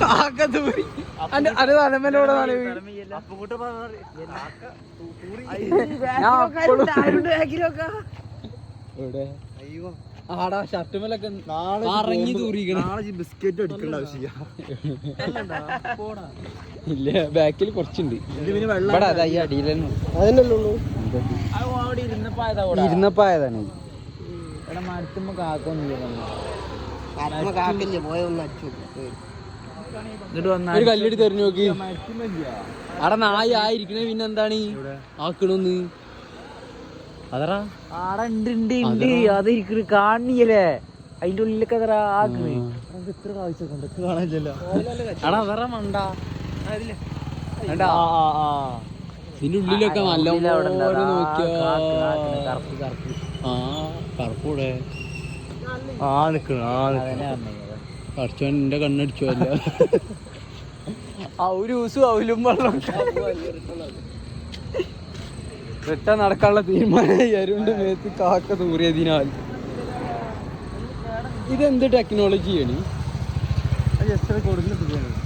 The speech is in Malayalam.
കാക്ക തൂറി അത് തലമേലോടെ ആടാ ഷർട്ടുമേലൊക്കെ ഇറങ്ങി തൂറിക്കണ ബിസ്ക്കറ്റ് അടിക്കേണ്ട ആവശ്യമില്ല. ഇല്ല ബാക്കിൽ കുറച്ചുണ്ട് ഇവിടെ അതാ ഈ അടിയിലെന്നു അതിനല്ലേ ഉള്ളൂ. ഇരുന്നപ്പായതാണ് ഇവിടെ മരത്തുമ്പോ കാക്കൊന്നുമില്ല. ഒരു കല്ലെടുത്ത് തെരഞ്ഞു നോക്കി അവിടെ നായ ആയിരിക്കണേ പിന്നെ എന്താണ് ആക്കണോന്ന് അതറാ ആടെ ഉണ്ട് അതിരിക്കണ് കാണിയല്ലേ അതിന്റെ ഉള്ളിലൊക്കെ അതറാ ആക്കണ്. എത്ര കാഴ്ചക്കുണ്ട് കാണാനില്ലല്ലോ. അടാ അതറാ മണ്ട ഇതിന്റെ ഉള്ളിലൊക്കെ നല്ല കറുപ്പൂടെ കടിച്ചോൻ എന്റെ കണ്ണടിച്ചോ അല്ല ഔലൂസും ഔലും വെള്ളം റിട്ട നടക്കാനുള്ള തീരുമാനം അരുണ്ട് മേത്ത് കാക്ക തൂറിയതിനാൽ. ഇതെന്ത് ടെക്നോളജിയാണ്? ജസ്റ്റ് കൊടുക്കുന്നത്